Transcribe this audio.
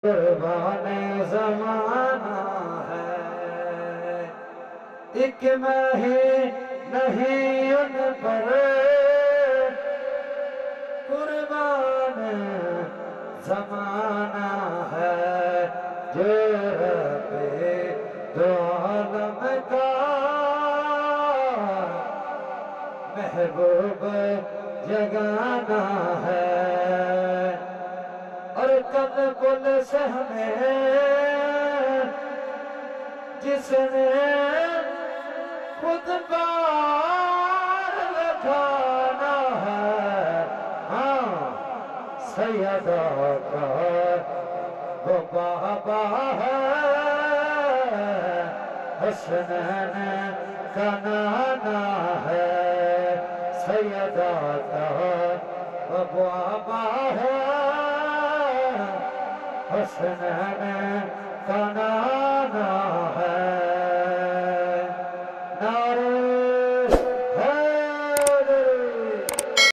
قربان زمانہ ہے، ایک میں ہی نہیں ان پر قربان زمانہ ہے، جو رب دو عالم کا محبوب جگانا ہے، اور کل کل سے ہمیں جس نے خود بار لکھانا ہے، ہاں سیدہ کا وہ بابا ہے، حسنین کا نانا ہے، سیدہ کا وہ بابا ہے، حسنین کا نانا